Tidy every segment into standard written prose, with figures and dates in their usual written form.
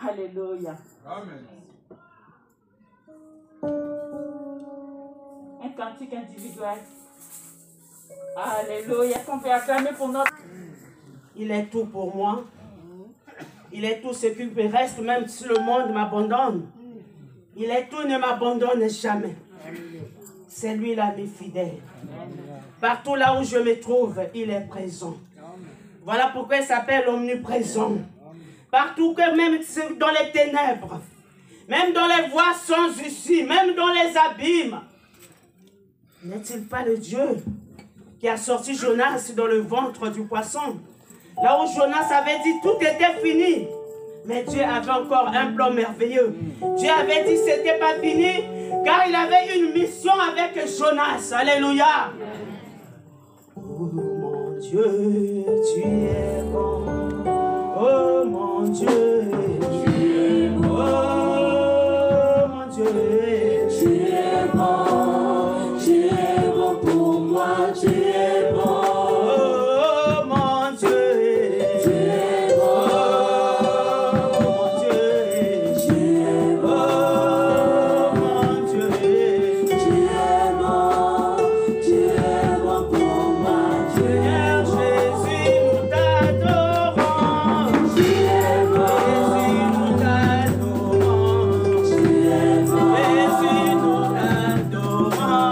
Alléluia. Amen. Un cantique individuel. Alléluia. Est-ce qu'on peut acclamer pour notre... Il est tout pour moi. Il est tout ce qui me reste, même si le monde m'abandonne. Il est tout, ne m'abandonne jamais. C'est lui l'ami fidèle. Partout là où je me trouve, il est présent. Voilà pourquoi il s'appelle omniprésent. Partout, que même dans les ténèbres, même dans les voies sans issue, même dans les abîmes. N'est-il pas le Dieu qui a sorti Jonas dans le ventre du poisson? Là où Jonas avait dit tout était fini. Mais Dieu avait encore un plan merveilleux. Dieu avait dit que ce n'était pas fini, car il avait une mission avec Jonas. Alléluia. Oh mon Dieu, tu es bon. Oh mon Dieu, tu es bon. Oh mon Dieu, tu es bon. Tu es bon pour moi, tu es bon. Oh mon Dieu, tu es bon. Mon Dieu, tu es bon. Mon Dieu, tu es bon. Tu es bon pour moi, tu es bon. Jésus, nous t'adorons. Tu es bon. Jésus, nous t'adorons. Tu es bon. Jésus, nous t'adorons.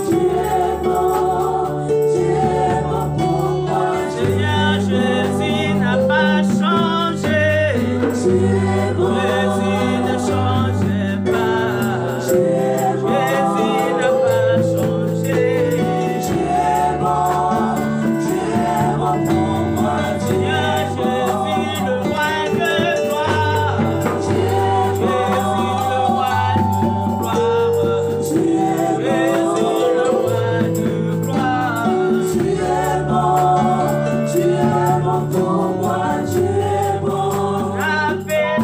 Tu es bon. Tu es bon pour moi. Seigneur Jésus n'a pas changé. Tu es bon. Jésus ne change pas. Tu es bon. Jésus n'a pas changé. Tu es bon. Tu es bon pour moi. Seigneur Jésus, le roi de gloire. Tu es bon. Jésus, le roi de gloire. Tu es bon. Jésus, le roi de gloire. Tu es bon. Tu es bon pour moi. Tu es bon. La paix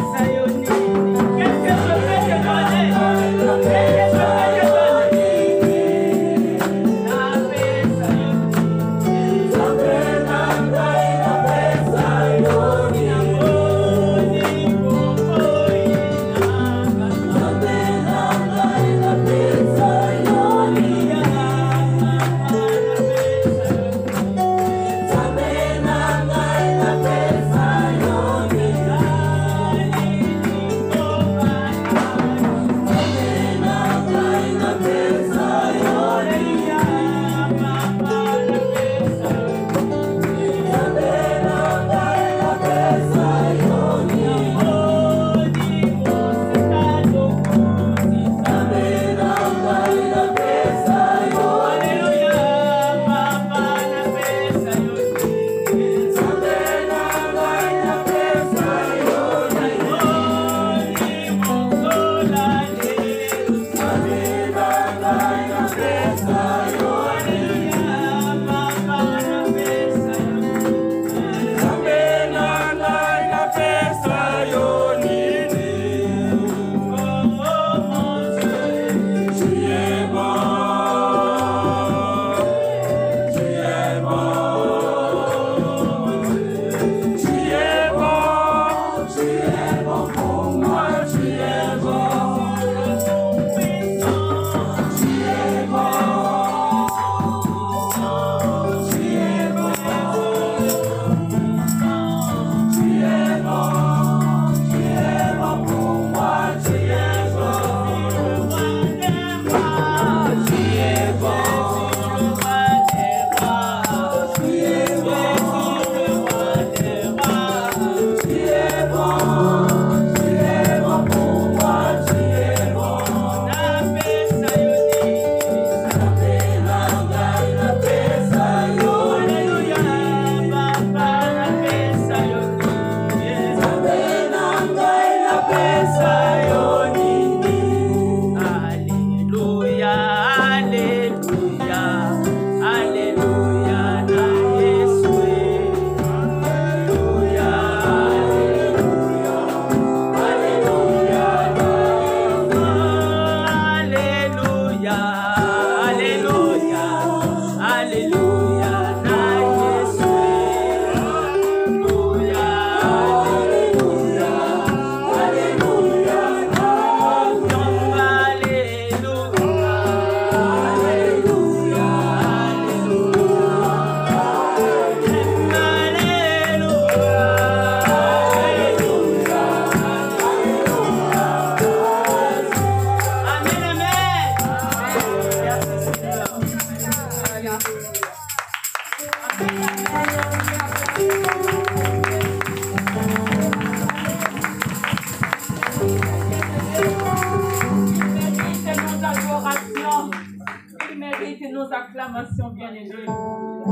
bien-aimé.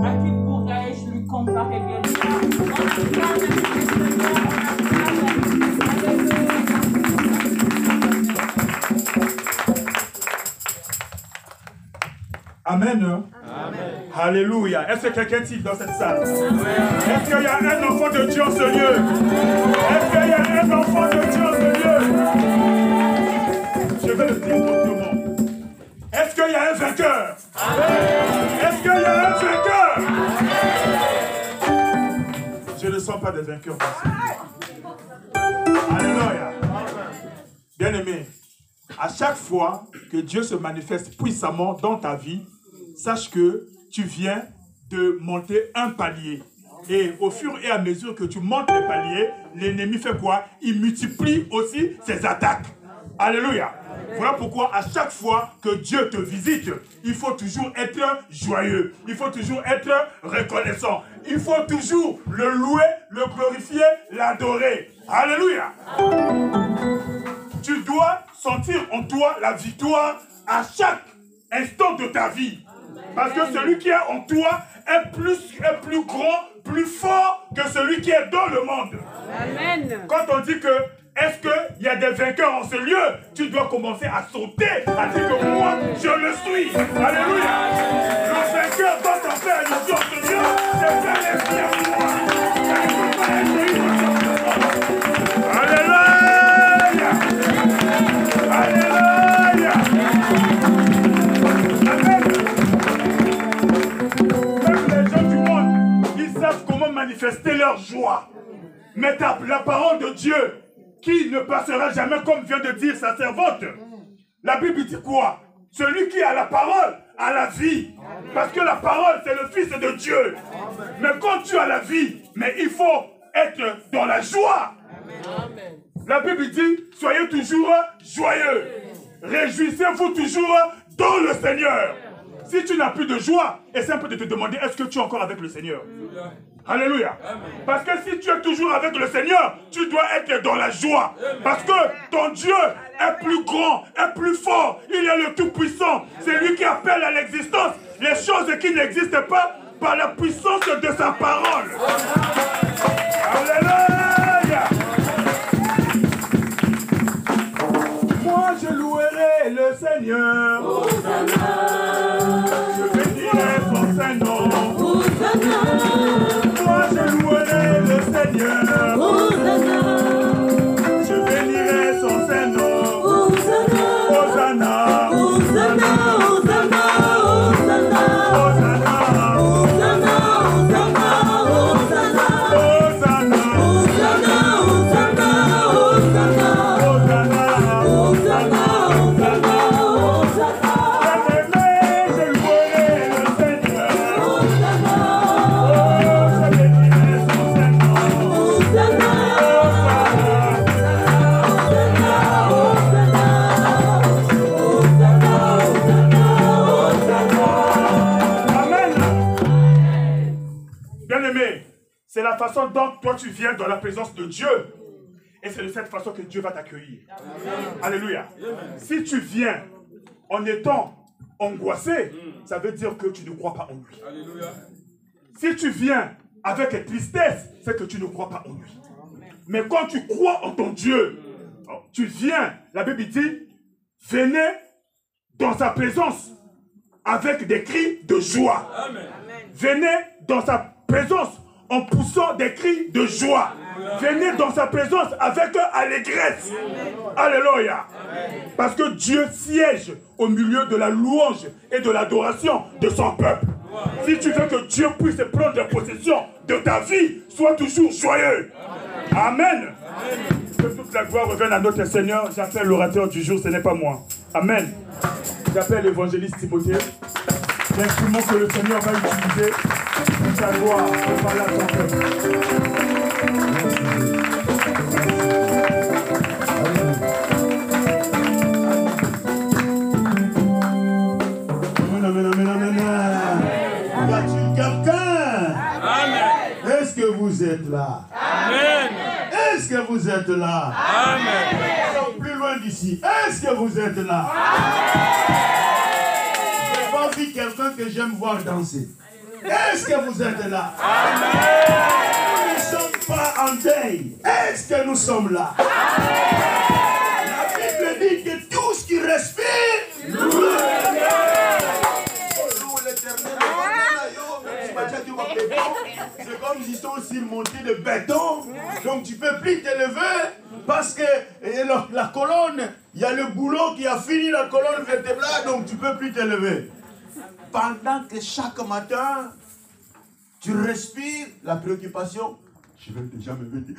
À qui pourrais-je lui comparer, bien-aimé? Amen. Amen. Alléluia. Est-ce que quelqu'un dit dans cette salle? Est-ce qu'il y a un enfant de Dieu en ce lieu? Est-ce qu'il y a un enfant de Dieu en ce lieu? Je vais le dire autrement. Est-ce qu'il y a un vainqueur? Est-ce qu'il y a un vainqueur? Je ne sens pas de vainqueur dans ce lieu. Alléluia. Bien-aimé, à chaque fois que Dieu se manifeste puissamment dans ta vie, sache que tu viens de monter un palier. Et au fur et à mesure que tu montes les paliers, l'ennemi fait quoi? Il multiplie aussi ses attaques. Alléluia. Voilà pourquoi à chaque fois que Dieu te visite, il faut toujours être joyeux. Il faut toujours être reconnaissant. Il faut toujours le louer, le glorifier, l'adorer. Alléluia. Tu dois sentir en toi la victoire à chaque instant de ta vie. Parce que celui qui est en toi est plus grand, plus fort que celui qui est dans le monde. Amen. Quand on dit que est-ce qu'il y a des vainqueurs en ce lieu, tu dois commencer à sauter, à dire que moi, je le suis. Alléluia. Le vainqueur doit en faire allusion en ce lieu, c'est faire l'esprit moi. Alléluia. Alléluia. Amen. Même les gens du monde, ils savent comment manifester leur joie. Mais la parole de Dieu, qui ne passera jamais, comme vient de dire sa servante. La Bible dit quoi? Celui qui a la parole a la vie. Parce que la parole, c'est le Fils de Dieu. Mais quand tu as la vie, mais il faut être dans la joie. La Bible dit, soyez toujours joyeux. Réjouissez-vous toujours dans le Seigneur. Si tu n'as plus de joie, essaie un peu de te demander, est-ce que tu es encore avec le Seigneur? Alléluia. Parce que si tu es toujours avec le Seigneur, tu dois être dans la joie. Parce que ton Dieu est plus grand, est plus fort. Il est le Tout-Puissant. C'est lui qui appelle à l'existence les choses qui n'existent pas par la puissance de sa parole. Alléluia. Moi je louerai le Seigneur. Je bénirai son Saint-Nom. Moi je louerai le Seigneur. Je bénirai son Saint-Nom. Hosanna. Hosanna. Hosanna. Hosanna. C'est la façon dont toi tu viens dans la présence de Dieu. Et c'est de cette façon que Dieu va t'accueillir. Alléluia. Si tu viens en étant angoissé, ça veut dire que tu ne crois pas en lui. Alléluia. Si tu viens avec tristesse, c'est que tu ne crois pas en lui. Mais quand tu crois en ton Dieu, tu viens, la Bible dit, venez dans sa présence avec des cris de joie. Amen. Venez dans sa présence en poussant des cris de joie. Venez dans sa présence avec allégresse. Alléluia. Parce que Dieu siège au milieu de la louange et de l'adoration de son peuple. Si tu veux que Dieu puisse prendre possession de ta vie, sois toujours joyeux. Amen. Que toute la gloire revienne à notre Seigneur. J'appelle l'orateur du jour, ce n'est pas moi. Amen. J'appelle l'évangéliste Timothée. L'instrument que le Seigneur va utiliser pour sa gloire, pour parler à son peuple. Amen, amen, amen, amen. Y a-t-il quelqu'un? Amen. Est-ce que vous êtes là? Amen. Est-ce que vous êtes là? Amen. Plus loin d'ici. Est-ce que vous êtes là? Amen. vu quelqu'un que j'aime voir danser? Est-ce que vous êtes là? Nous ne sommes pas en deuil. Est-ce que nous sommes là? La Bible dit que tout ce qui respire, loue l'Éternel. C'est comme s'ils sont surmontés de béton. Donc tu ne peux plus t'élever parce que la colonne, il y a le boulot qui a fini la colonne vertébrale, donc tu ne peux plus t'élever. Pendant que chaque matin, tu respires la préoccupation, je vais déjà me lever.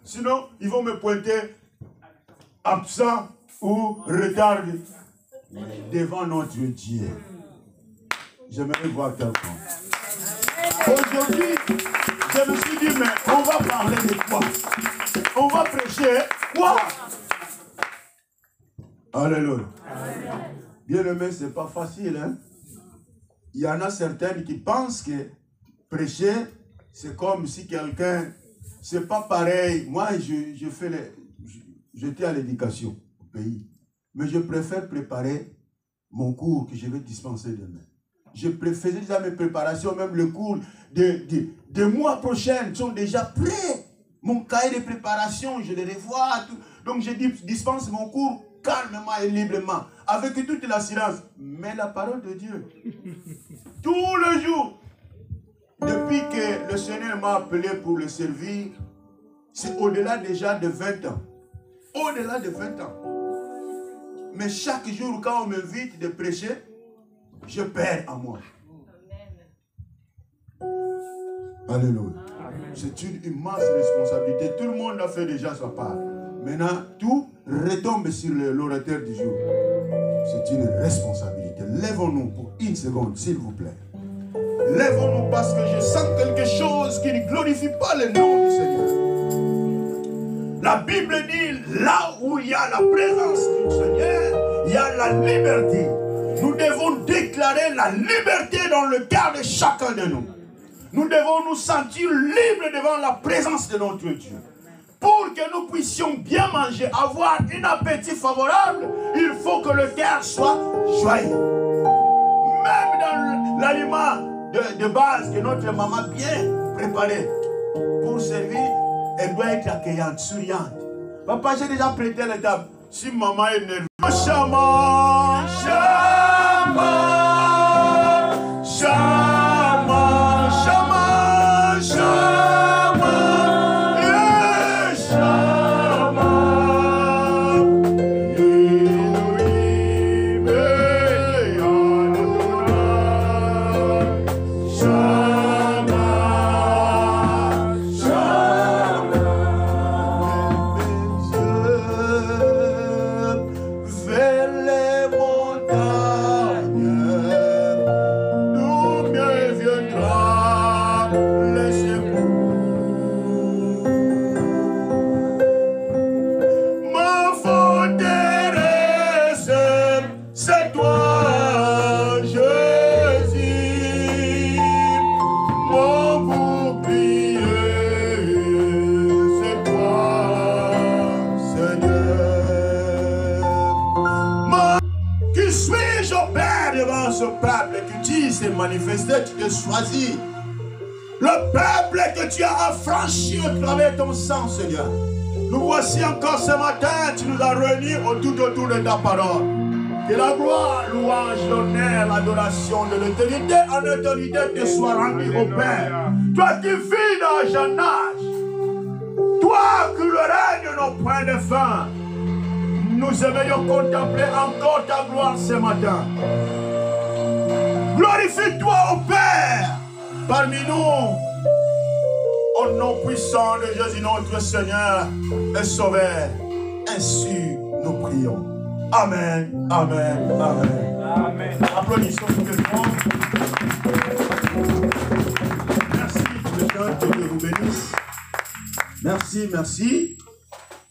Sinon, ils vont me pointer absent ou retardé devant notre Dieu. J'aimerais voir quelqu'un. Aujourd'hui, je me suis dit, mais on va parler de quoi? On va prêcher quoi? Alléluia. Bien-aimé, ce n'est pas facile. Hein? Il y en a certaines qui pensent que prêcher, c'est comme si quelqu'un... C'est pas pareil. Moi, j'étais à l'éducation au pays. Mais je préfère préparer mon cours que je vais dispenser demain. Je faisais déjà mes préparations, même le cours de mois prochains sont déjà prêts. Mon cahier de préparation, je les revois. Tout. Donc je dispense mon cours calmement et librement, avec toute l'assurance. Mais la parole de Dieu, tous les jours, depuis que le Seigneur m'a appelé pour le servir, c'est au-delà déjà de 20 ans. Au-delà de 20 ans. Mais chaque jour, quand on m'invite de prêcher, je perds en moi. Alléluia. C'est une immense responsabilité. Tout le monde a fait déjà sa part. Maintenant, tout retombe sur l'orateur du jour. C'est une responsabilité. Lèvons-nous pour une seconde, s'il vous plaît. Lèvons-nous parce que je sens quelque chose qui ne glorifie pas le nom du Seigneur. La Bible dit, là où il y a la présence du Seigneur, il y a la liberté. Nous devons déclarer la liberté dans le cœur de chacun de nous. Nous devons nous sentir libres devant la présence de notre Dieu. Pour que nous puissions bien manger, avoir un appétit favorable, il faut que le cœur soit joyeux. Même dans l'aliment de base que notre maman bien préparé pour servir, elle doit être accueillante, souriante. Papa, j'ai déjà prêté la table. Si maman est nerveuse, Shama, Shama, Shama, Shama, Shama, yeah, Shama, Elohim, Shama, Shama, vers les montagnes, d'où me viendra le secours. Ma forteresse, c'est toi, Jésus. Mon bouclier, c'est toi, Seigneur. Qui suis-je, oh Père, devant ce peuple que tu s'est manifesté, tu t'es choisi. Le peuple que tu as affranchi au travers de ton sang, Seigneur. Nous voici encore ce matin, tu nous as réunis tout autour de ta parole. Que la gloire, louange, l'honneur, l'adoration de l'éternité en éternité te soit rendue au Père. Toi qui vis dans un âge, toi qui le règne n'a point de fin. Nous aimerions contempler encore ta gloire ce matin. Glorifie-toi, ô Père, parmi nous. Au nom puissant de Jésus, notre Seigneur et Sauveur. Ainsi nous prions. Amen, amen, amen. Amen. Applaudissons pour le monde. Merci pour le temps, que Dieu vous bénisse. Merci, merci.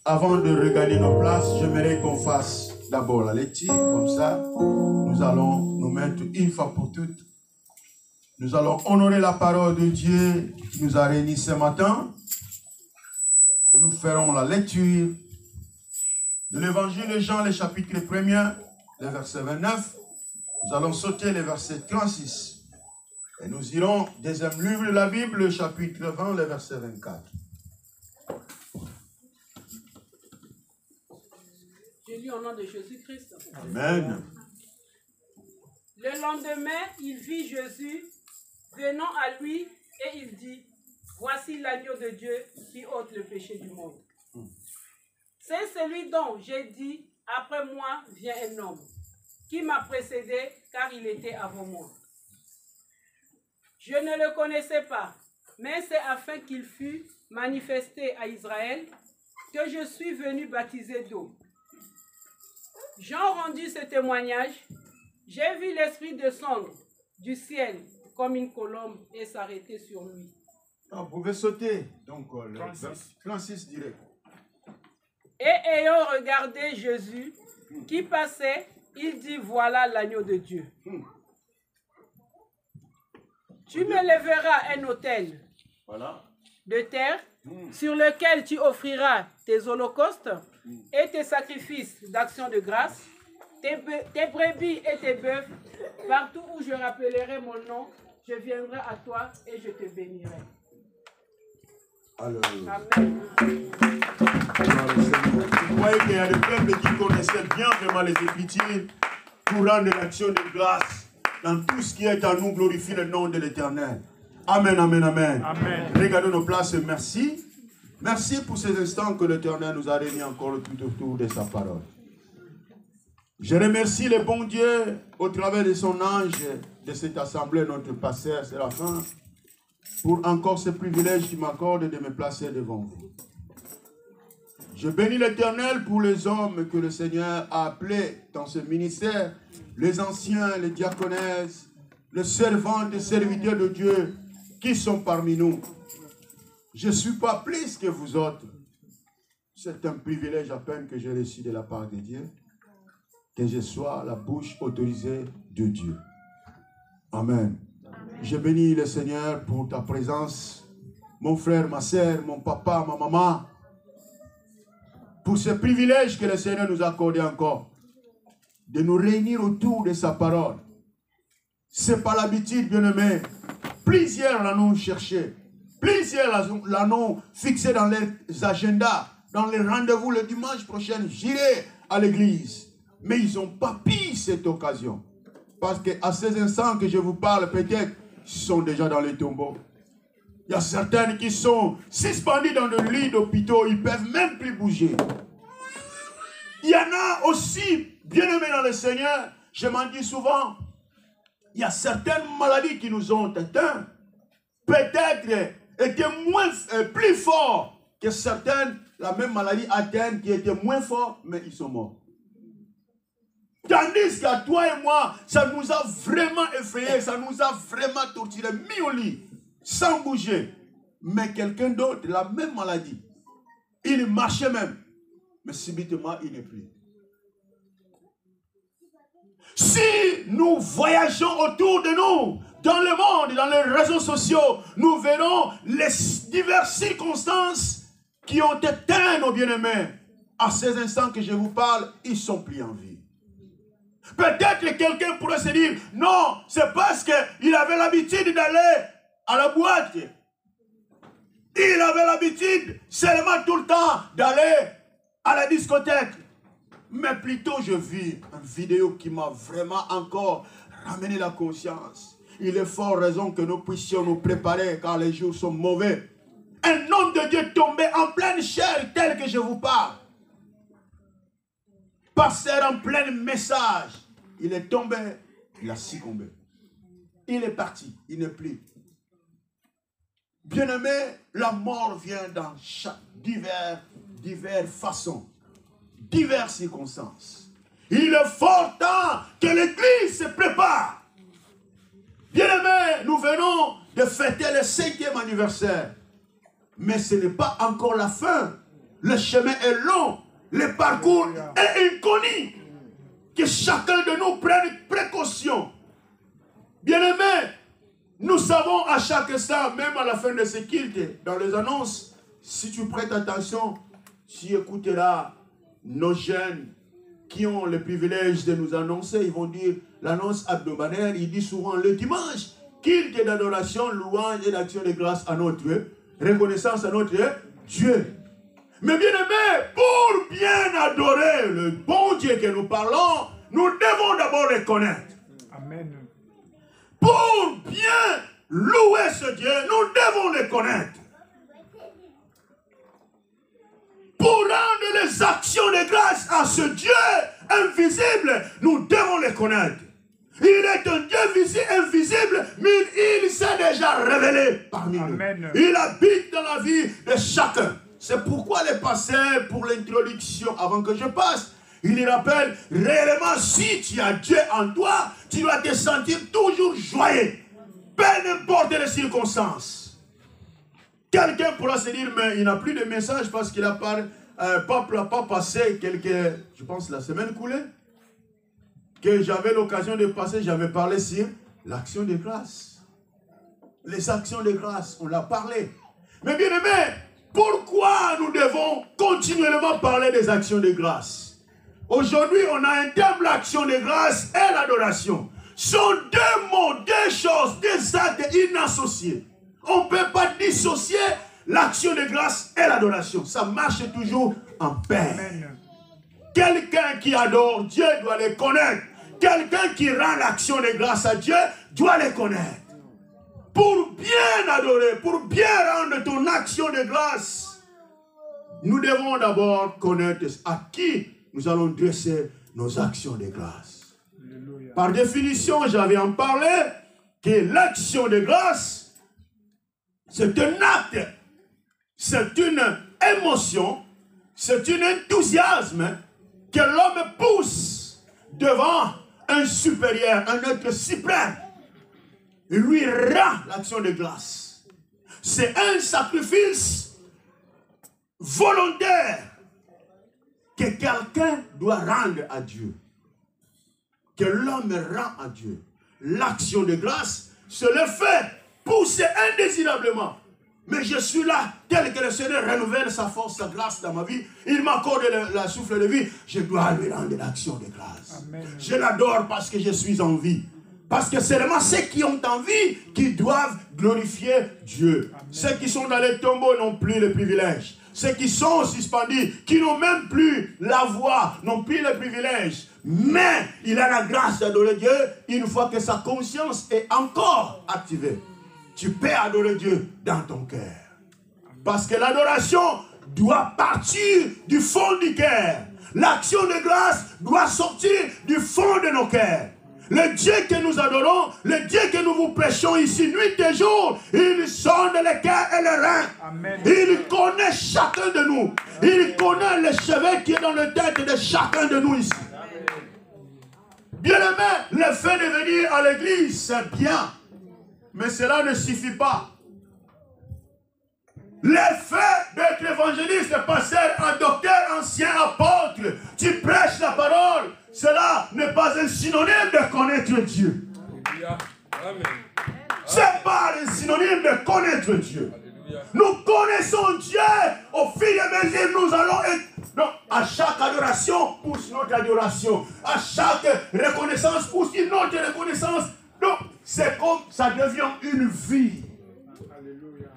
Avant de regagner nos places, j'aimerais qu'on fasse d'abord la lecture. Comme ça, nous allons nous mettre une fois pour toutes. Nous allons honorer la parole de Dieu qui nous a réunis ce matin. Nous ferons la lecture de l'évangile de Jean, le chapitre 1er, le verset 29. Nous allons sauter les versets 36. Et nous irons, deuxième livre de la Bible, le chapitre 20, le verset 24. Je lis au nom de Jésus-Christ. Amen. Le lendemain, il vit Jésus venant à lui et il dit, voici l'agneau de Dieu qui ôte le péché du monde. C'est celui dont j'ai dit, après moi vient un homme qui m'a précédé car il était avant moi. Je ne le connaissais pas, mais c'est afin qu'il fût manifesté à Israël que je suis venu baptiser d'eau. Jean rendit ce témoignage. J'ai vu l'Esprit descendre du ciel comme une colombe et s'arrêter sur lui. Vous pouvez sauter. Donc, 36 direct. Et ayant regardé Jésus qui passait, il dit, voilà l'agneau de Dieu. Tu me lèveras un autel de terre sur lequel tu offriras tes holocaustes et tes sacrifices d'action de grâce, tes brebis et tes bœufs. Partout où je rappellerai mon nom, je viendrai à toi et je te bénirai. Alléluia. Amen. Vous voyez qu'il y a des peuples qui connaissaient bien vraiment les Écritures pour rendre l'action de grâce. Dans tout ce qui est à nous, glorifie le nom de l'Éternel. Amen, amen, amen. Amen. Regardez nos places, merci. Merci pour ces instants que l'Éternel nous a réunis encore tout autour de sa parole. Je remercie le bon Dieu au travers de son ange, de cette assemblée, notre pasteur Séraphin, pour encore ce privilège qu'il m'accorde de me placer devant vous. Je bénis l'Éternel pour les hommes que le Seigneur a appelés dans ce ministère, les anciens, les diaconesses, les servantes et serviteurs de Dieu qui sont parmi nous. Je ne suis pas plus que vous autres. C'est un privilège à peine que j'ai reçu de la part de Dieu, que je sois la bouche autorisée de Dieu. Amen. Je bénis le Seigneur pour ta présence, mon frère, ma soeur, mon papa, ma maman, pour ce privilège que le Seigneur nous a accordé encore, de nous réunir autour de sa parole. Ce n'est pas l'habitude, bien-aimés. Plusieurs l'ont cherché. Plusieurs l'ont fixé dans les agendas, dans les rendez-vous le dimanche prochain. J'irai à l'église. Mais ils n'ont pas pris cette occasion. Parce qu'à ces instants que je vous parle, peut-être, ils sont déjà dans les tombeaux. Il y a certaines qui sont suspendues dans le lit d'hôpitaux. Ils ne peuvent même plus bouger. Il y en a aussi, bien-aimés dans le Seigneur, je m'en dis souvent, il y a certaines maladies qui nous ont atteints. Peut-être étaient plus forts que certaines, la même maladie atteinte, qui étaient moins forts, mais ils sont morts. Tandis qu'à toi et moi, ça nous a vraiment effrayés, ça nous a vraiment torturés, mis au lit, sans bouger. Mais quelqu'un d'autre, la même maladie, il marchait même, mais subitement, il n'est plus. Si nous voyageons autour de nous, dans le monde, dans les réseaux sociaux, nous verrons les diverses circonstances qui ont éteint nos bien-aimés. À ces instants que je vous parle, ils ne sont plus en vie. Peut-être que quelqu'un pourrait se dire, non, c'est parce qu'il avait l'habitude d'aller à la boîte. Il avait l'habitude seulement tout le temps d'aller à la discothèque. Mais plutôt, je vis une vidéo qui m'a vraiment encore ramené la conscience. Il est fort raison que nous puissions nous préparer car les jours sont mauvais. Un homme de Dieu tombé en pleine chair tel que je vous parle. Pasteur en plein message. Il est tombé, il a succombé. Il est parti, il n'est plus. Bien-aimé, la mort vient dans chaque diverses façons, diverses circonstances. Il est fort temps que l'Église se prépare. Bien-aimé, nous venons de fêter le 5e anniversaire. Mais ce n'est pas encore la fin. Le chemin est long. Le parcours est inconnu. Que chacun de nous prenne précaution. Bien-aimé, nous savons à chaque instant, même à la fin de ce culte, dans les annonces, si tu prêtes attention, tu écouteras nos jeunes qui ont le privilège de nous annoncer, ils vont dire l'annonce hebdomadaire, il dit souvent le dimanche, culte d'adoration, louange et d'action de grâce à notre reconnaissance à notre Dieu. Mais bien aimé, pour bien adorer le bon Dieu que nous parlons, nous devons d'abord le connaître. Amen. Pour bien louer ce Dieu, nous devons le connaître. Pour rendre les actions de grâce à ce Dieu invisible, nous devons le connaître. Il est un Dieu invisible, mais il s'est déjà révélé parmi nous. Il habite dans la vie de chacun. C'est pourquoi les pasteurs, pour l'introduction, avant que je passe, il rappelle, réellement, si tu as Dieu en toi, tu dois te sentir toujours joyeux, peu importe les circonstances. Quelqu'un pourra se dire, mais il n'a plus de message parce qu'il n'a pas passé je pense la semaine coulée, que j'avais l'occasion de passer, j'avais parlé sur l'action de grâce. Les actions de grâce, on l'a parlé. Mais bien aimé, pourquoi nous devons continuellement parler des actions de grâce? Aujourd'hui, on a un thème, l'action de grâce et l'adoration. Ce sont deux mots, deux choses, deux actes inassociés. On ne peut pas dissocier l'action de grâce et l'adoration. Ça marche toujours en paix. Quelqu'un qui adore Dieu doit le connaître. Quelqu'un qui rend l'action de grâce à Dieu doit le connaître. Pour bien adorer, pour bien rendre ton action de grâce, nous devons d'abord connaître à qui nous allons dresser nos actions de grâce. Alléluia. Par définition, j'avais en parlé que l'action de grâce, c'est un acte, c'est une émotion, c'est un enthousiasme que l'homme pousse devant un supérieur, un être suprême. Il lui rend l'action de grâce. C'est un sacrifice volontaire que quelqu'un doit rendre à Dieu. Que l'homme rend à Dieu. L'action de grâce, c'est le fait pousser indésirablement. Mais je suis là, tel que le Seigneur renouvelle sa force, sa grâce dans ma vie. Il m'accorde la souffle de vie. Je dois lui rendre l'action de grâce. Amen. Je l'adore parce que je suis en vie. Parce que seulement ceux qui ont envie qui doivent glorifier Dieu. Amen. Ceux qui sont dans les tombeaux n'ont plus le privilège. Ceux qui sont suspendus, qui n'ont même plus la voix, n'ont plus le privilège. Mais il a la grâce d'adorer Dieu une fois que sa conscience est encore activée. Tu peux adorer Dieu dans ton cœur. Parce que l'adoration doit partir du fond du cœur. L'action de grâce doit sortir du fond de nos cœurs. Le Dieu que nous adorons, le Dieu que nous vous prêchons ici, nuit et jour, il sonde les cœurs et les reins. Amen. Il connaît chacun de nous. Il connaît le cheveu qui est dans la tête de chacun de nous ici. Bien aimé, le fait de venir à l'église, c'est bien. Mais cela ne suffit pas. Le fait d'être évangéliste, pasteur, un docteur, ancien apôtre, tu prêches la parole, cela n'est pas un synonyme de connaître Dieu. Ce n'est pas un synonyme de connaître Dieu. Nous connaissons Dieu au fil de mesure, nous allons être. Donc, à chaque adoration pousse notre adoration. À chaque reconnaissance pousse une autre reconnaissance. Donc, c'est comme ça devient une vie. Alléluia.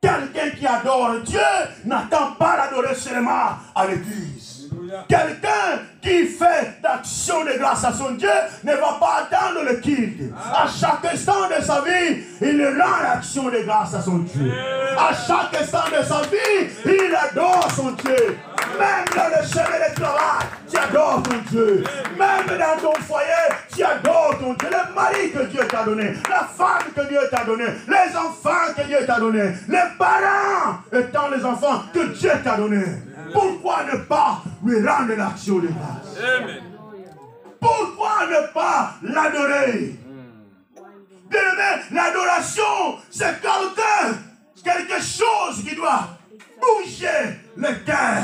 Quelqu'un qui adore Dieu n'attend pas d'adorer seulement à l'église. Quelqu'un qui fait d'action de grâce à son Dieu ne va pas attendre le culte. À chaque instant de sa vie, il rend l'action de grâce à son Dieu. À chaque instant de sa vie, il adore son Dieu. Même dans le chemin de travail, tu adores ton Dieu. Même dans ton foyer, tu adores ton Dieu. Le mari que Dieu t'a donné, la femme que Dieu t'a donné, les enfants que Dieu t'a donné, les parents étant les enfants que Dieu t'a donné. Pourquoi ne pas lui rendre l'action de grâce? Amen. Pourquoi ne pas l'adorer? Bien aimé, l'adoration, c'est quelque chose qui doit bouger le cœur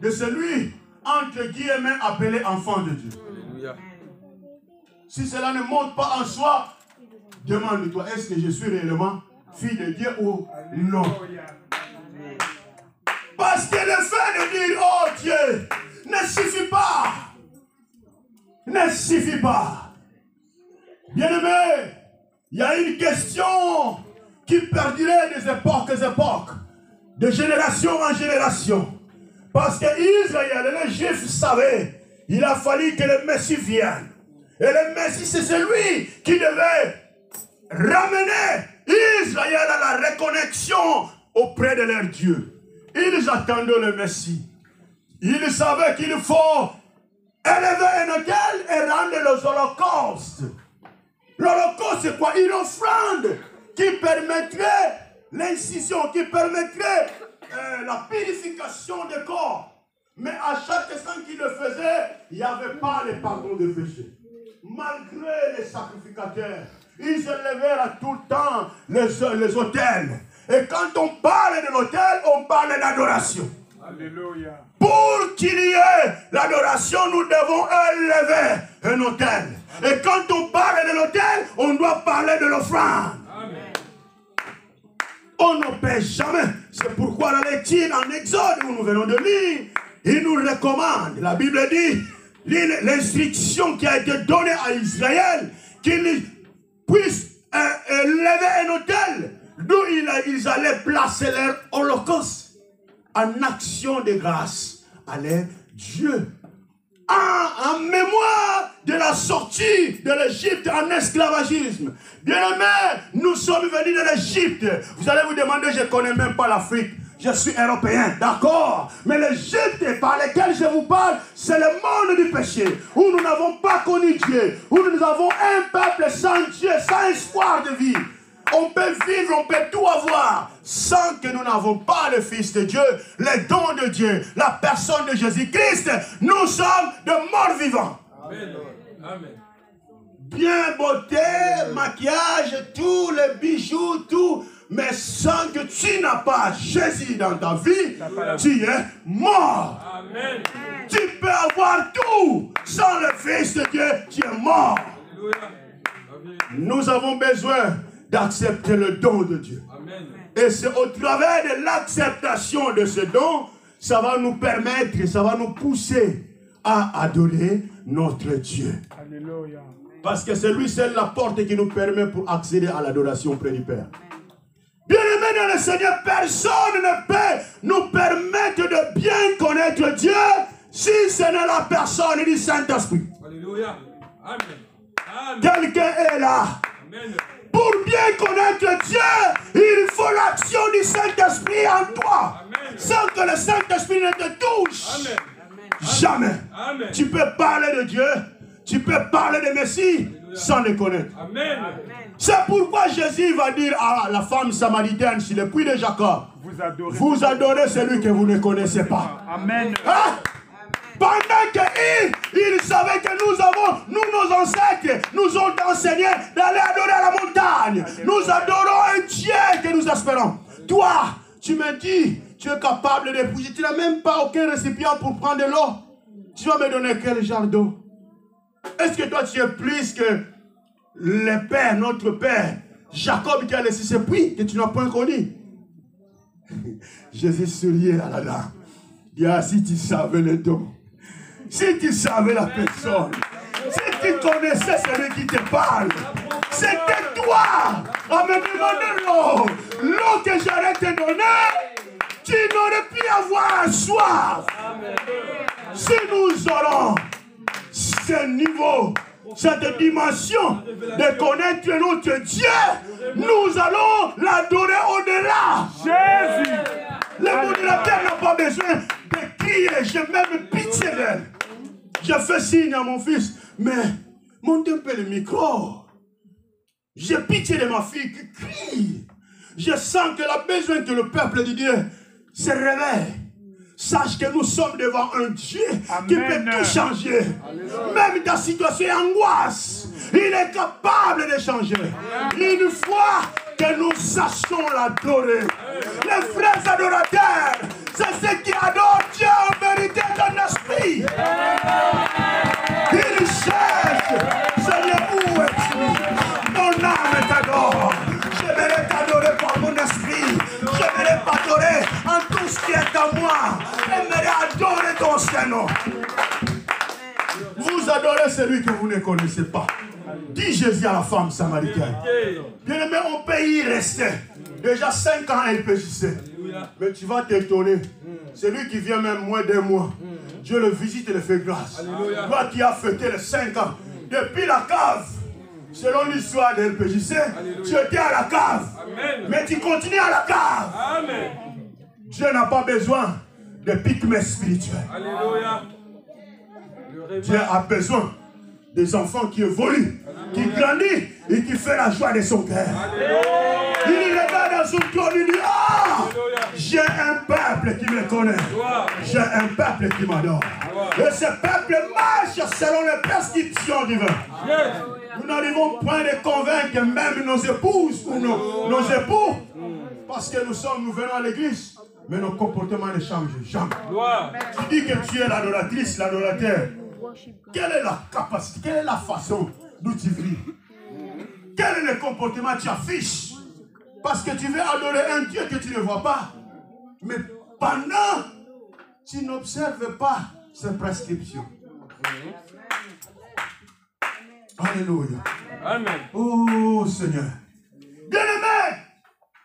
de celui, entre guillemets, appelé enfant de Dieu. Alléluia. Si cela ne monte pas en soi, demande-toi, est-ce que je suis réellement fille de Dieu ou non? Parce que le fait de dire, oh Dieu, ne suffit pas. ne suffit pas. Bien-aimés, il y a une question qui perdurait des époques et époques, de génération en génération. Parce que Israël et les Juifs savaient, il a fallu que le Messie vienne. Et le Messie, c'est celui qui devait ramener Israël à la reconnexion auprès de leur Dieu. Ils attendaient le Messie. Ils savaient qu'il faut élever un autel et rendre les holocaustes. L'holocauste, c'est quoi? Une offrande qui permettrait l'incision, qui permettrait la purification des corps. Mais à chaque instant qu'il le faisait, il n'y avait pas le pardon de péché. Malgré les sacrificateurs, ils élevaient à tout le temps les autels. Et quand on parle de l'autel, on parle d'adoration. Alléluia. Pour qu'il y ait l'adoration, nous devons élever un autel. Et quand on parle de l'autel, on doit parler de l'offrande. On ne paie jamais. C'est pourquoi la lecture en Exode, où nous venons de lire, il nous recommande, la Bible dit, l'instruction qui a été donnée à Israël, qu'ils puissent élever un autel, d'où ils allaient placer leur holocauste en action de grâce à leur Dieu. En mémoire de la sortie de l'Égypte en esclavagisme. Bien-aimés, nous sommes venus de l'Égypte. Vous allez vous demander, je ne connais même pas l'Afrique. Je suis européen, d'accord. Mais l'Égypte par lequel je vous parle, c'est le monde du péché. Où nous n'avons pas connu Dieu. Où nous avons un peuple sans Dieu, sans espoir de vie. On peut vivre, on peut tout avoir sans que nous n'avons pas le Fils de Dieu, les dons de Dieu, la personne de Jésus-Christ. Nous sommes de morts vivants. Amen. Amen. Bien beauté, maquillage, tous les bijoux, tout. Mais sans que tu n'as pas Jésus dans ta vie, tu es mort. Amen. Tu peux avoir tout. Sans le Fils de Dieu, tu es mort. Nous avons besoin d'accepter le don de Dieu. Amen. Et c'est au travers de l'acceptation de ce don, ça va nous permettre, ça va nous pousser à adorer notre Dieu. Alléluia. Parce que c'est lui seul la porte qui nous permet pour accéder à l'adoration auprès du Père. Bien-aimés dans le Seigneur, personne ne peut nous permettre de bien connaître Dieu si ce n'est la personne du Saint-Esprit. Alléluia. Amen. Quelqu'un est là. Amen. Pour bien connaître Dieu, il faut l'action du Saint-Esprit en toi. Amen. Sans que le Saint-Esprit ne te touche. Amen. Jamais. Amen. Tu peux parler de Dieu, tu peux parler de Messie sans le connaître. Amen. C'est pourquoi Jésus va dire à la femme samaritaine sur le puits de Jacob, vous adorez celui que vous ne connaissez pas. Amen. Hein? Pendant qu'ils savaient que nos ancêtres nous ont enseigné d'aller adorer à la montagne. Nous adorons un Dieu que nous espérons. Toi, tu me dis, tu es capable d'épouser. Tu n'as même pas aucun récipient pour prendre de l'eau. Tu vas me donner quel genre d'eau? Est-ce que toi tu es plus que le Père, notre Père, Jacob qui a laissé ce puits que tu n'as point connu? Jésus souriait à la dame. Il dit, ah, si tu savais le don. Si tu savais la personne, si tu connaissais celui qui te parle, c'était toi à me demander l'eau. L'eau que j'allais te donner, tu n'aurais pu avoir soif. Si nous aurons ce niveau, cette dimension de connaître notre Dieu, nous allons l'adorer au-delà. Jésus. Le modérateur n'a pas besoin de crier, j'ai même pitié d'elle. Je fais signe à mon fils, mais monte un peu le micro. J'ai pitié de ma fille qui crie. Je sens qu'elle a besoin que le peuple de Dieu se réveille. Sache que nous sommes devant un Dieu qui peut tout changer. Même ta situation angoisse, il est capable de changer. Une fois que nous sachions l'adorer. Les frères adorateurs, c'est ceux qui adorent Dieu en vérité dans l'esprit. Ils cherchent, Seigneur, où es-tu? Mon âme t'adore. J'aimerais t'adorer par mon esprit. J'aimerais t'adorer en tout ce qui est à moi. J'aimerais adorer ton Seigneur. Vous vous adorez celui que vous ne connaissez pas. Dit Jésus à la femme samaritaine. Bien aimé, on peut y rester. Déjà 5 ans, elle péchissait. Mais tu vas t'étonner. Celui qui vient même moins d'un mois, Dieu le visite et le fait grâce. Toi qui as fêté les 5 ans, depuis la cave, selon l'histoire d'elle péchissait, tu étais à la cave. Mais tu continues à la cave. Amen. Dieu n'a pas besoin de pygmées spirituels. Alléluia. Dieu a besoin des enfants qui évoluent, qui grandissent et qui font la joie de son cœur. Il regarde dans son cœur et dit, ah, j'ai un peuple qui me connaît. J'ai un peuple qui m'adore. Et ce peuple marche selon les prescriptions divines. Nous n'arrivons point de convaincre même nos épouses ou nos époux. Parce que nous venons à l'église. Mais nos comportements ne changent jamais. Tu dis que tu es l'adoratrice, l'adorateur. Quelle est la capacité, quelle est la façon d'où tu vis? Quel est le comportement que tu affiches? Parce que tu veux adorer un Dieu que tu ne vois pas. Mais pendant, tu n'observes pas ses prescriptions. Alléluia. Amen. Oh Seigneur. Bien-aimé,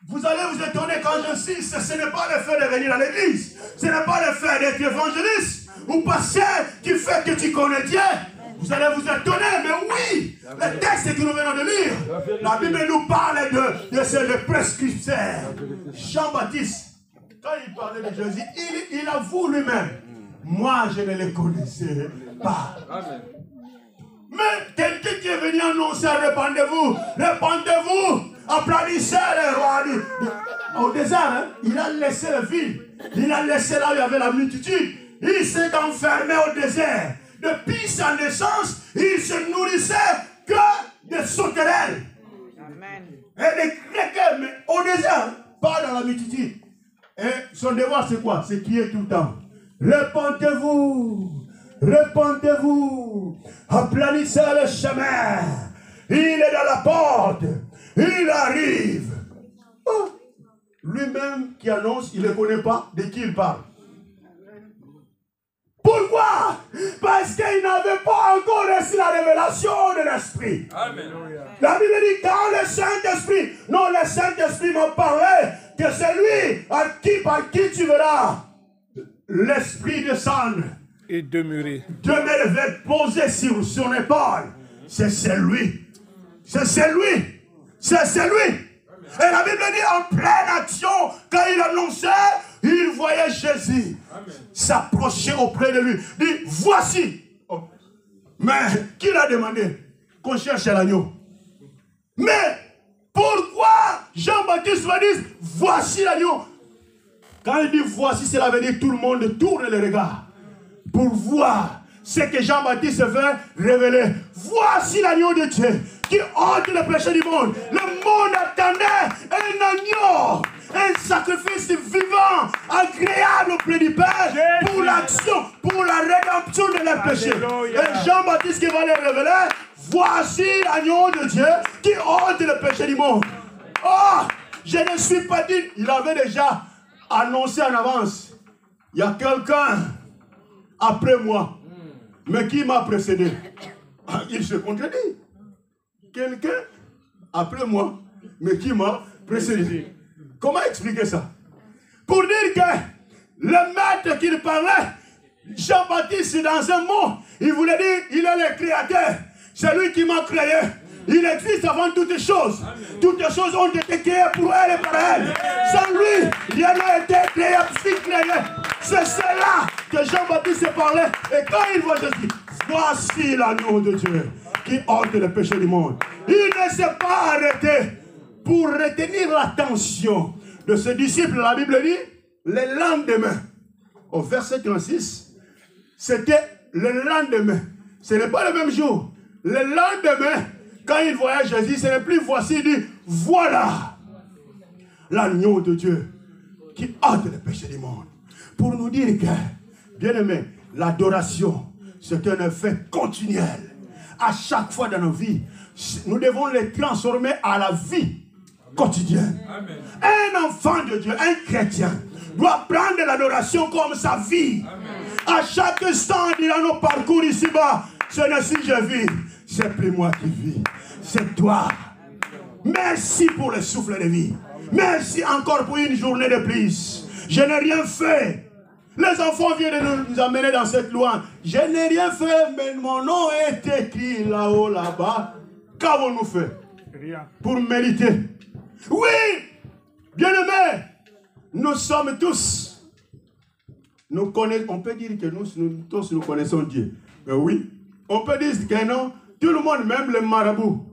vous allez vous étonner quand j'insiste, ce n'est pas le fait de venir à l'église. Ce n'est pas le fait d'être évangéliste ou pasteur qui fait que tu connais Dieu. Vous allez vous étonner, mais oui, le texte que nous venons de lire, la Bible nous parle de ce prescripteur. Jean-Baptiste, quand il parlait de Jésus, il avoue lui-même, moi je ne le connaissais pas. Amen. Mais quelqu'un qui est venu annoncer, répandez-vous, applaudissez le roi. Au désert, hein, il a laissé la ville, il a laissé là où il y avait la multitude. Il s'est enfermé au désert. Depuis sa naissance, il se nourrissait que de sauterelles. Et des créquets, mais au désert, pas dans la multitude. Et son devoir, c'est quoi? C'est crier tout le temps. Répandez-vous, répandez-vous, aplanissez le chemin. Il est dans la porte, il arrive. Oh. Lui-même qui annonce, il ne connaît pas de qui il parle. Pourquoi? Parce qu'il n'avait pas encore reçu la révélation de l'Esprit. Amen. La Bible dit quand le Saint-Esprit, non, le Saint-Esprit m'a parlé que c'est lui par qui tu verras l'Esprit descendre Et demeurer. Demeurer posé sur son épaule. C'est celui. C'est celui. C'est celui. Et la Bible dit en pleine action, quand il annonçait, il voyait Jésus s'approcher auprès de lui. Il dit, voici. Oh. Mais qui l'a demandé qu'on cherche l'agneau? Mais pourquoi Jean-Baptiste va dire, voici l'agneau? Quand il dit voici, cela veut dire tout le monde tourne le regard pour voir ce que Jean-Baptiste veut révéler. Voici l'agneau de Dieu qui ôte le péché du monde. Le monde attendait un agneau, un sacrifice vivant, agréable auprès du Père pour l'action, pour la rédemption de leurs péchés. Et Jean-Baptiste qui va les révéler, voici l'agneau de Dieu qui ôte le péché du monde. Oh, je ne suis pas dit, il avait déjà annoncé en avance. Il y a quelqu'un après moi. Mais qui m'a précédé? Il se contredit. Quelqu'un après moi, mais qui m'a précédé? Comment expliquer ça? Pour dire que le maître qu'il parlait, Jean-Baptiste, dans un mot, il voulait dire, il est le créateur. C'est lui qui m'a créé. Il existe avant toutes choses. Toutes les choses ont été créées pour elle et par elle. Sans lui, rien n'a été créé, c'est cela que Jean-Baptiste parlait. Et quand il voit Jésus, voici l'agneau de Dieu qui ôte le péché du monde. Il ne s'est pas arrêté pour retenir l'attention de ses disciples. La Bible dit, le lendemain, au verset 36, c'était le lendemain. Ce n'est pas le même jour. Le lendemain, quand il voyait Jésus, ce n'est plus voici, il dit, voilà l'agneau de Dieu qui ôte le péché du monde. Pour nous dire que, bien aimé, l'adoration, c'est un effet continuel. À chaque fois dans nos vies, nous devons les transformer à la vie quotidienne. Amen. Un enfant de Dieu, un chrétien, doit prendre l'adoration comme sa vie. Amen. À chaque instant, dans nos parcours ici-bas, Ce n'est si je vis, c'est plus moi qui vis, c'est toi. Merci pour le souffle de vie. Merci encore pour une journée de plus. Je n'ai rien fait. Les enfants viennent de nous amener dans cette loi. Je n'ai rien fait, mais mon nom est écrit là-haut, là-bas. Qu'avons-nous fait? Rien. Pour mériter. Oui, bien-aimés, nous sommes tous. On peut dire que nous tous nous connaissons Dieu. Mais oui, on peut dire que non. Tout le monde, même les marabouts,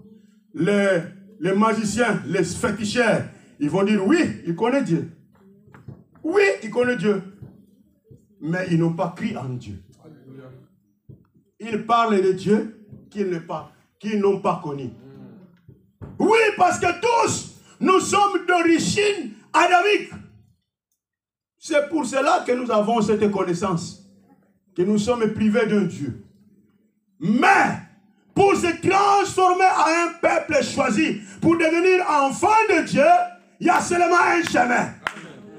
les magiciens, les féticheurs, ils vont dire oui, ils connaissent Dieu. Oui, ils connaissent Dieu. Mais ils n'ont pas cru en Dieu. Ils parlent de Dieu qu'ils n'ont pas connu. Oui, parce que tous, nous sommes d'origine adamique. C'est pour cela que nous avons cette connaissance, que nous sommes privés d'un Dieu. Mais, pour se transformer en un peuple choisi, pour devenir enfant de Dieu, il y a seulement un chemin.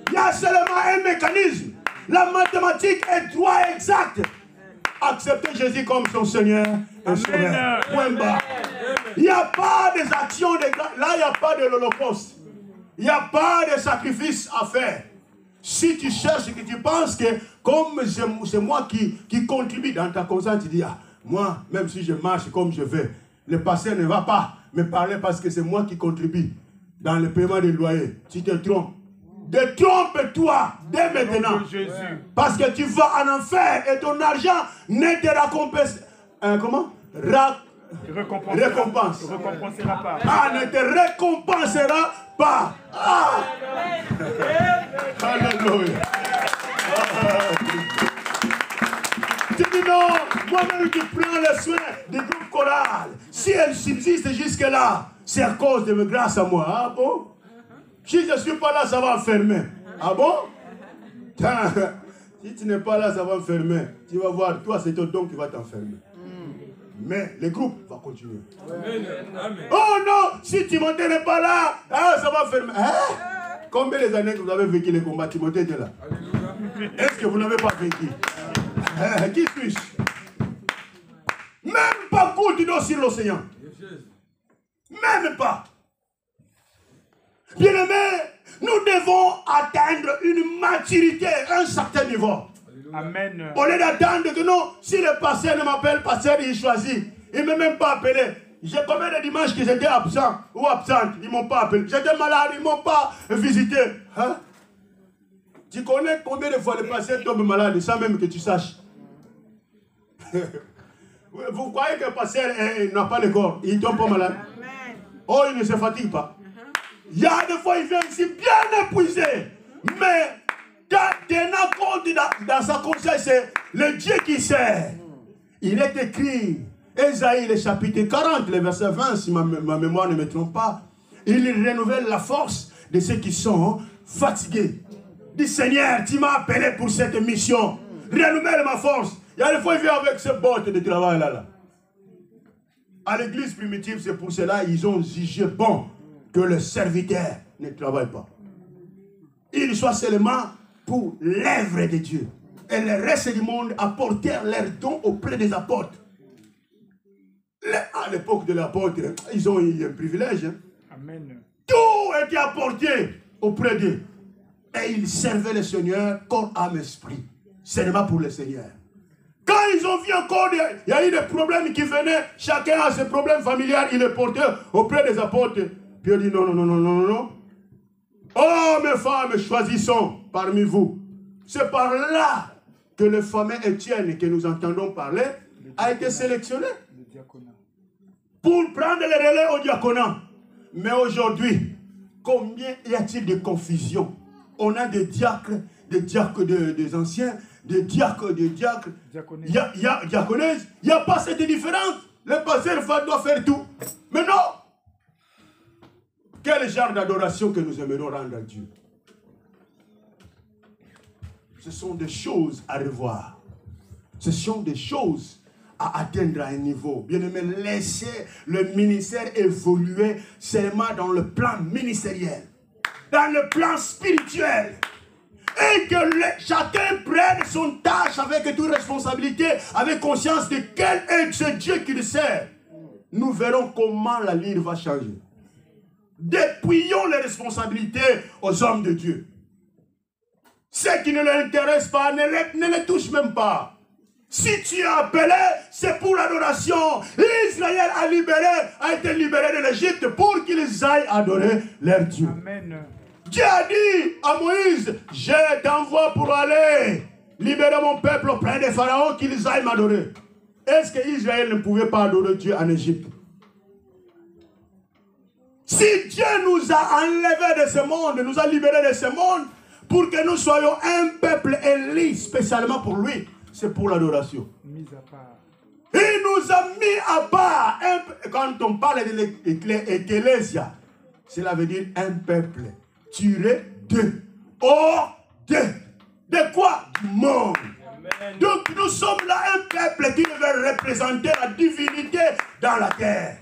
Il y a seulement un mécanisme. La mathématique est droit exact. Accepter Jésus comme son Seigneur et Sauveur. Point barre. Il n'y a pas des actions de grâce. Là, il n'y a pas de l'Holocauste. Il n'y a pas de sacrifice à faire. Si tu cherches, que tu penses que comme c'est moi qui contribue dans ta conscience, tu dis, ah, moi, même si je marche comme je veux, le pasteur ne va pas me parler parce que c'est moi qui contribue dans le paiement des loyers. Tu te trompes. Détrompe-toi dès maintenant. Parce que tu vas en enfer et ton argent ne te récompense. Comment? Récompensera pas. Ah, ne te récompensera pas. Ah. Alléluia. Tu dis non, moi-même tu prends le soin du groupe choral. Si elle subsiste jusque-là, c'est à cause de ma grâce à moi. Ah bon? Si je ne suis pas là, ça va enfermer. Ah bon? Si tu n'es pas là, ça va enfermer. Tu vas voir, toi, c'est ton don qui va t'enfermer. Mais le groupe va continuer. Amen. Oh non, si Timothée n'est pas là, ça va enfermer. Hein? Combien les années que vous avez vécu les combats? Timothée était là. Est-ce que vous n'avez pas vécu? Qui suis-je? Même pas goutte d'eau sur l'océan. Même pas. Bien-aimés, nous devons atteindre une maturité, un certain niveau. Amen. Au lieu d'attendre que non, si le pasteur ne m'appelle pasteur, il choisit. Il ne m'a même pas appelé. J'ai combien de dimanches que j'étais absent ou absente, ils ne m'ont pas appelé. J'étais malade, ils ne m'ont pas visité. Hein? Tu connais combien de fois le pasteur tombe malade sans même que tu saches? Vous croyez que le pasteur n'a pas le corps, il ne tombe pas malade? Oh, il ne se fatigue pas. Il y a des fois, il vient ici bien épuisé. Mais tenant compte dans sa conscience, c'est le Dieu qui sait. Il est écrit, Ésaïe, le chapitre 40, le verset 20, si ma mémoire ne me trompe pas. Il renouvelle la force de ceux qui sont fatigués. Dis Seigneur, tu m'as appelé pour cette mission. Renouvelle ma force. Il y a des fois, il vient avec ses bottes de travail là. À l'église primitive, c'est pour cela qu'ils ont jugé bon que le serviteur ne travaille pas. Il soit seulement pour l'œuvre de Dieu. Et le reste du monde apportèrent leurs dons auprès des apôtres. À l'époque de l'apôtre, ils ont eu un privilège. Hein. Amen. Tout était apporté auprès d'eux. Et ils servaient le Seigneur corps, âme, esprit. Seulement pour le Seigneur. Quand ils ont vu encore, il y a eu des problèmes qui venaient, chacun a ses problèmes familiaux, il les portait auprès des apôtres. Puis il dit non. Oh mes femmes, choisissons parmi vous. C'est par là que le fameux Étienne que nous entendons parler a été sélectionné pour prendre le relais au diaconat. Mais aujourd'hui, combien y a-t-il de confusion? On a des diacres, des anciens, des diacres, il y a diaconaises, il n'y a pas cette différence. Le pasteur doit faire tout. Mais non! Quel genre d'adoration que nous aimerions rendre à Dieu? Ce sont des choses à revoir. Ce sont des choses à atteindre à un niveau. Bien aimé, laissez le ministère évoluer seulement dans le plan ministériel, dans le plan spirituel. Et que chacun prenne son tâche avec toute responsabilité, avec conscience de quel est ce Dieu qu'il sert, nous verrons comment la ligne va changer. Dépouillons les responsabilités aux hommes de Dieu. Ce qui ne les intéresse pas, ne les touche même pas. Si tu es appelé, c'est pour l'adoration. Israël a été libéré de l'Égypte pour qu'ils aillent adorer leur Dieu. Amen. Dieu a dit à Moïse, je t'envoie pour aller libérer mon peuple auprès des pharaons, qu'ils aillent m'adorer. Est-ce que Israël ne pouvait pas adorer Dieu en Égypte? Si Dieu nous a enlevés de ce monde, nous a libérés de ce monde, pour que nous soyons un peuple élu spécialement pour lui, c'est pour l'adoration. Mis à part. Il nous a mis à part. Quand on parle de l'Ecclésia, cela veut dire un peuple tiré de, hors de quoi? Du monde. Amen. Donc nous sommes là un peuple qui devait représenter la divinité dans la terre.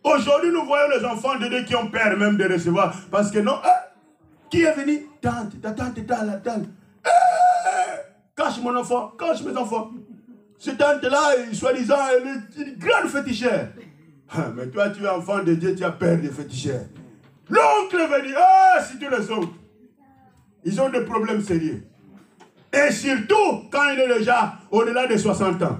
Aujourd'hui, nous voyons les enfants de Dieu qui ont peur même de recevoir. Parce que non, qui est venu? Tante, ta tante est dans la tante. Cache mon enfant, cache mes enfants. Cette tante-là, soi-disant, elle est une grande fétichère. Mais toi, tu es enfant de Dieu, tu as peur des fétichères. L'oncle est venu, c'est tous les autres. Ils ont des problèmes sérieux. Et surtout, quand il est déjà au-delà de 60 ans.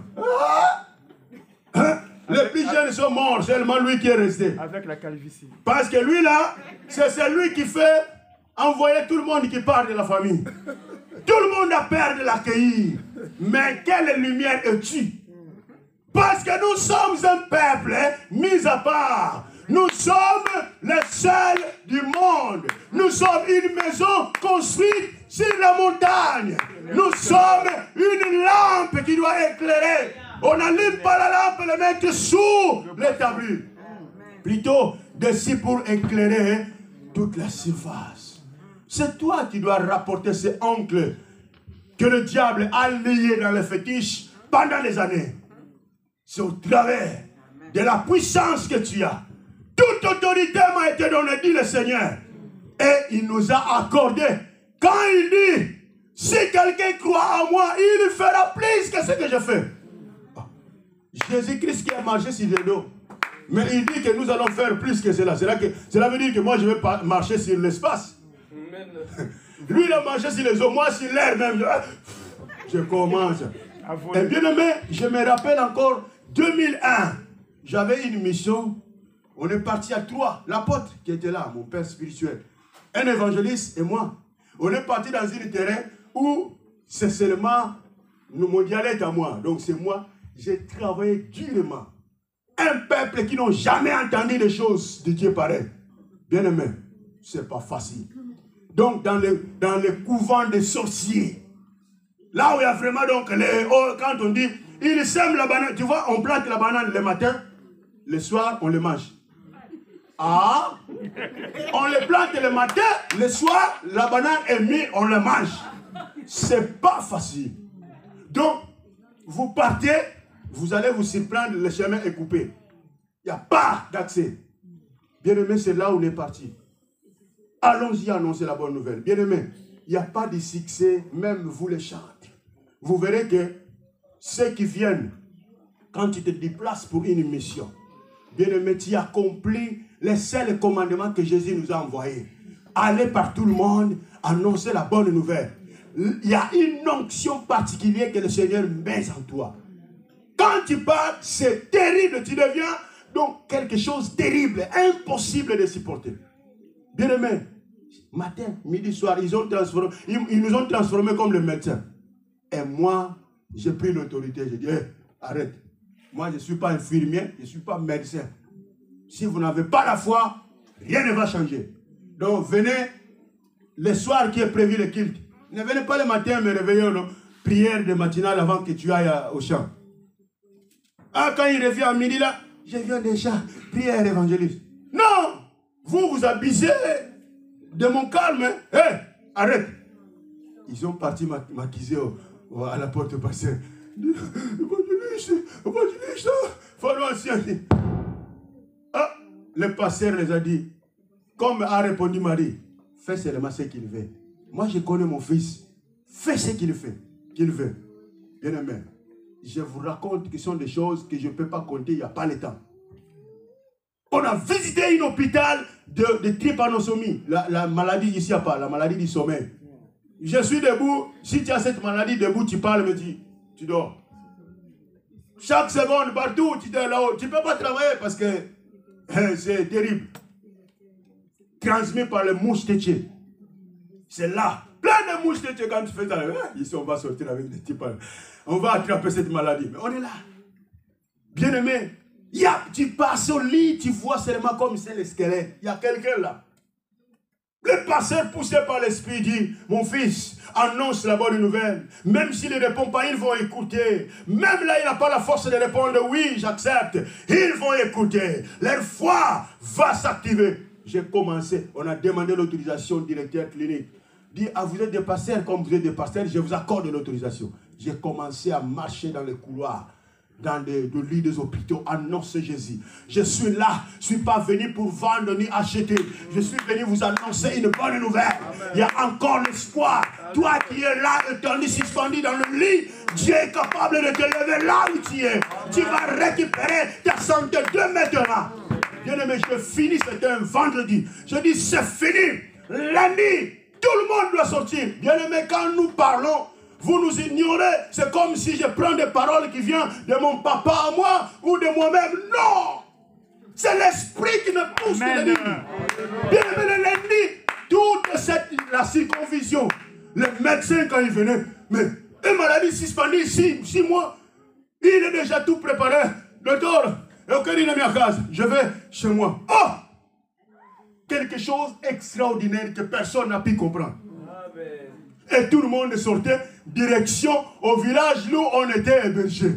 Les plus jeunes sont morts, seulement lui qui est resté. Avec la calvitie. Parce que lui là, c'est celui qui fait envoyer tout le monde qui part de la famille. Tout le monde a peur de l'accueillir. Mais quelle lumière es-tu? Parce que nous sommes un peuple mis à part. Nous sommes les seuls du monde. Nous sommes une maison construite sur la montagne. Nous sommes une lampe qui doit éclairer. On n'allume pas la lampe et le mettre sous l'établi. Plutôt d'ici pour éclairer toute la surface. C'est toi qui dois rapporter ces oncles que le diable a liés dans les fétiches pendant des années. C'est au travers de la puissance que tu as. Toute autorité m'a été donnée, dit le Seigneur. Et il nous a accordé. Quand il dit, si quelqu'un croit en moi, il fera plus que ce que je fais. Jésus-Christ qui a marché sur les dos. Mais il dit que nous allons faire plus que cela. Cela veut dire que moi je vais pas marcher sur l'espace. Lui il a marché sur les eaux, moi sur l'air même. Je commence. Et bien aimé, je me rappelle encore 2001. J'avais une mission. On est parti à 3. L'apôtre qui était là, mon père spirituel, un évangéliste et moi. On est parti dans un terrain où c'est seulement mon dialecte à moi. Donc c'est moi. J'ai travaillé durement. Un peuple qui n'ont jamais entendu des choses de Dieu pareilles. Bien aimé, c'est pas facile. Donc dans les couvents des sorciers, là où il y a vraiment donc, quand on dit, ils sèment la banane, tu vois, on plante la banane le matin, le soir, on le mange. Ah, on le plante le matin, le soir, la banane est mise, on la mange. C'est pas facile. Donc, vous partez, vous allez vous surprendre, le chemin est coupé. Il n'y a pas d'accès. Bien aimé, c'est là où on est parti. Allons-y annoncer la bonne nouvelle. Bien aimé, il n'y a pas de succès, même vous les chantez. Vous verrez que ceux qui viennent, quand tu te déplaces pour une mission, bien aimé, tu accomplis les seuls commandements que Jésus nous a envoyés. Allez par tout le monde, annoncer la bonne nouvelle. Il y a une onction particulière que le Seigneur met en toi. Quand tu pars, c'est terrible, tu deviens donc quelque chose de terrible, impossible de supporter. Bien aimé, matin, midi, soir, ils nous ont transformés comme le médecin. Et moi, j'ai pris l'autorité, j'ai dit, hey, arrête. Moi, je ne suis pas infirmier, je ne suis pas médecin. Si vous n'avez pas la foi, rien ne va changer. Donc, venez le soir qui est prévu le culte. Ne venez pas le matin me réveiller, non? Prière de matinale avant que tu ailles au champ. Ah, quand il revient à midi, là, je viens déjà, prière évangéliste. Non! Vous abusez de mon calme. Hé, hey, arrête. Ils sont partis m'accuser à la porte pasteur. Évangéliste, follow ancien. Ah, le pasteur les a dit, comme a répondu Marie, fais seulement ce qu'il veut. Moi, je connais mon fils. fait ce qu'il fait, qu'il veut. Bien aimé, je vous raconte que ce sont des choses que je ne peux pas compter, il n'y a pas le temps. On a visité un hôpital de trypanosomie, la maladie ici, il n'y a pas, la maladie du sommeil. Je suis debout, si tu as cette maladie debout, tu parles, me dis, tu dors. Chaque seconde, partout, tu es là-haut, tu ne peux pas travailler parce que c'est terrible. Transmis par les mouches tétées. C'est là. Plein de mouches tétées quand tu fais ça. Ici, on va sortir avec des types. On va attraper cette maladie. Mais on est là. Bien aimé. Tu passes au lit, tu vois seulement comme c'est le squelette. Il y a quelqu'un là. Le pasteur poussé par l'esprit dit, mon fils, annonce la bonne nouvelle. Même s'il ne répond pas, ils vont écouter. Même là, il n'a pas la force de répondre, oui, j'accepte. Ils vont écouter. Leur foi va s'activer. J'ai commencé, on a demandé l'autorisation au directeur clinique. Dit, vous êtes des pasteurs comme vous êtes des pasteurs, je vous accorde l'autorisation. J'ai commencé à marcher dans les couloirs, dans les lits des hôpitaux, annoncer Jésus. Je suis là, je ne suis pas venu pour vendre ni acheter. Je suis venu vous annoncer une bonne nouvelle. Amen. Il y a encore l'espoir. Toi qui es là, étendu, suspendu dans le lit, Dieu est capable de te lever là où tu es. Tu vas récupérer ta santé de maintenant. Bien aimé, je finis, c'était un vendredi. Je dis, c'est fini. Lundi, tout le monde doit sortir. Bien aimé, quand nous parlons, vous nous ignorez. C'est comme si je prends des paroles qui viennent de mon papa à moi ou de moi-même. Non! C'est l'esprit qui me pousse le lundi. Bien aimé, le lundi, toute la circoncision, le médecin quand il venait, mais une maladie suspendue, 6 mois, il est déjà tout préparé. Docteur, je vais chez moi. Oh! Quelque chose d'extraordinaire que personne n'a pu comprendre. Et tout le monde sortait direction au village où on était hébergés.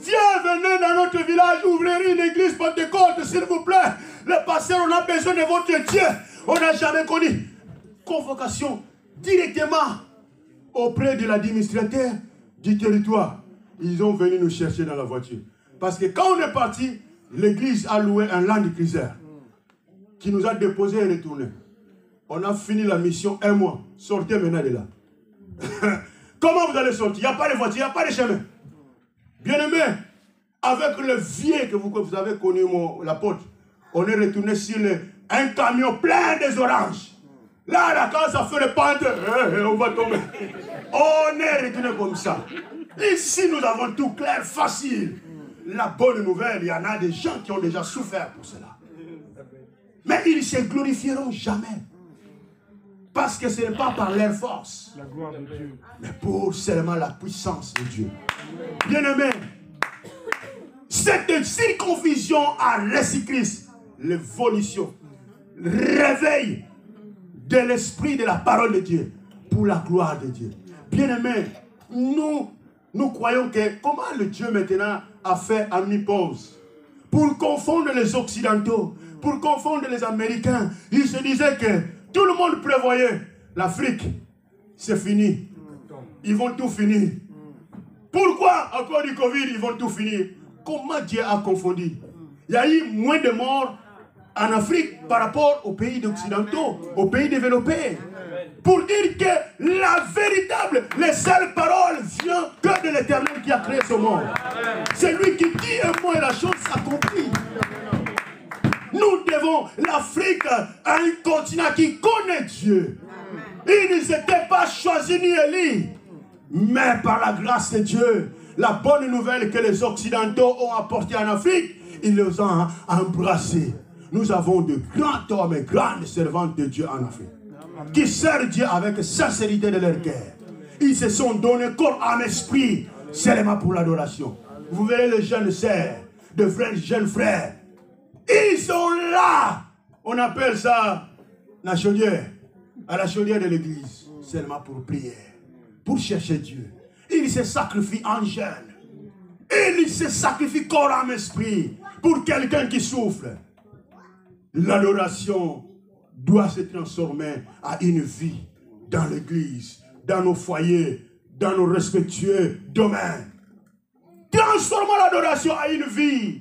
Viens, venez dans notre village ouvrir une église Pentecôte, s'il vous plaît. Le pasteur, on a besoin de votre Dieu. On n'a jamais connu. Convocation directement auprès de l'administrateur du territoire. Ils ont venu nous chercher dans la voiture. Parce que quand on est parti, l'église a loué un Land Cruiser qui nous a déposé et retourné. On a fini la mission 1 mois. Sortez maintenant de là. Comment vous allez sortir? Il n'y a pas de voiture, il n'y a pas de chemin. Bien aimé, avec le vieux que vous avez connu, l'apôtre, on est retourné sur un camion plein des oranges. Là, quand ça fait le pente, on va tomber. On est retourné comme ça. Ici, nous avons tout clair, facile. La bonne nouvelle, il y en a des gens qui ont déjà souffert pour cela. Mais ils ne se glorifieront jamais. Parce que ce n'est pas par leur force. La gloire de Dieu. Mais pour seulement la puissance de Dieu. Bien-aimé, cette circoncision a reçu Christ, l'évolution, le réveil de l'esprit de la parole de Dieu pour la gloire de Dieu. Bien-aimé, nous croyons que comment le Dieu maintenant a fait à mi-pause pour confondre les Occidentaux, pour confondre les Américains. Il se disait que tout le monde prévoyait l'Afrique, c'est fini. Ils vont tout finir. Pourquoi, à cause du Covid, ils vont tout finir? Comment Dieu a confondu? Il y a eu moins de morts en Afrique par rapport aux pays occidentaux, aux pays développés. Pour dire que la véritable, les seules paroles viennent que de l'Éternel qui a créé ce monde. C'est lui qui dit un mot et la chose s'accomplit. Nous devons, l'Afrique, à un continent qui connaît Dieu. Ils ne s'étaient pas choisis ni élus. Mais par la grâce de Dieu, la bonne nouvelle que les Occidentaux ont apportée en Afrique, ils les ont embrassés. Nous avons de grands hommes et grandes servantes de Dieu en Afrique. Qui servent Dieu avec sincérité de leur cœur. Ils se sont donnés corps, âme, esprit, seulement pour l'adoration. Vous verrez les jeunes sœurs, de vrais jeunes frères. Ils sont là. On appelle ça la chaudière. À la chaudière de l'église. Seulement pour prier. Pour chercher Dieu. Ils se sacrifient en jeûne. Ils se sacrifient corps, âme, esprit. Pour quelqu'un qui souffre. L'adoration doit se transformer à une vie dans l'église, dans nos foyers, dans nos respectueux domaines. Transformons l'adoration à une vie.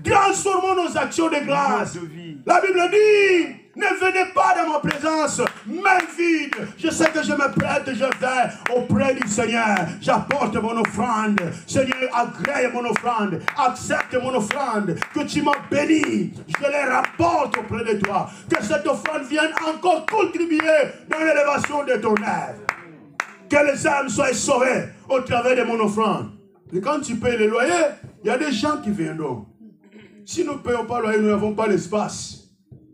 Transformons nos actions de grâce. La Bible dit, Ne venez pas dans ma présence, main vide. Je sais que je me prête, je vais auprès du Seigneur. J'apporte mon offrande. Seigneur, agrée mon offrande. Accepte mon offrande. Que tu m'as béni. Je les rapporte auprès de toi. Que cette offrande vienne encore contribuer dans l'élévation de ton œuvre. Que les âmes soient sauvées au travers de mon offrande. Et quand tu payes le loyer, il y a des gens qui viendront. Si nous ne payons pas le loyer, nous n'avons pas l'espace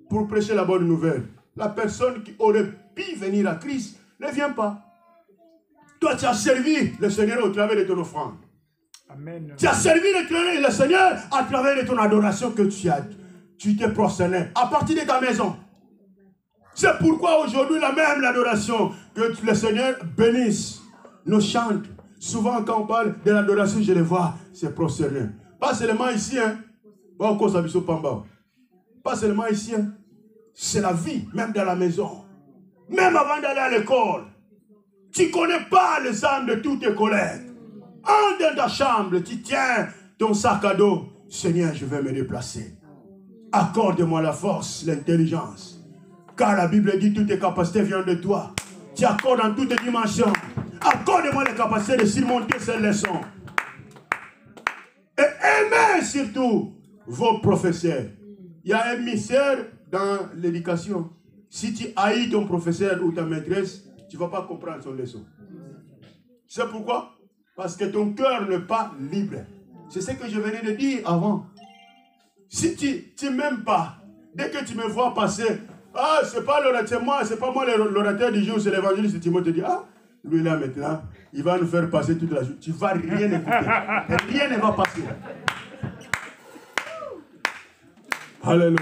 pour prêcher la bonne nouvelle. La personne qui aurait pu venir à Christ ne vient pas. Toi, tu as servi le Seigneur au travers de ton offrande. Amen. Tu as servi le Seigneur à travers de ton adoration que tu t'es prosterné à partir de ta maison. C'est pourquoi aujourd'hui, l'adoration, que le Seigneur bénisse nos chants. Souvent, quand on parle de l'adoration, je les vois, c'est prosterné. Pas seulement ici, hein. Pas seulement ici, hein. C'est la vie, même dans la maison. Même avant d'aller à l'école. Tu ne connais pas les âmes de tous tes collègues. Entre dans ta chambre, tu tiens ton sac à dos. Seigneur, je vais me déplacer. Accorde-moi la force, l'intelligence. Car la Bible dit toutes tes capacités viennent de toi. Tu accordes en toutes les dimensions. Accorde-moi les capacités de surmonter ces leçons. Et aimez surtout vos professeurs. Il y a un mystère dans l'éducation. Si tu haïs ton professeur ou ta maîtresse, tu ne vas pas comprendre son leçon. C'est pourquoi? Parce que ton cœur n'est pas libre. C'est ce que je venais de dire avant. Si tu ne m'aimes pas, dès que tu me vois passer, ah, c'est pas l'orateur, c'est pas moi l'orateur du jour, c'est l'évangéliste, Timothée dit, ah, lui là maintenant, il va nous faire passer toute la journée. Tu ne vas rien écouter. Rien ne va passer. Alléluia.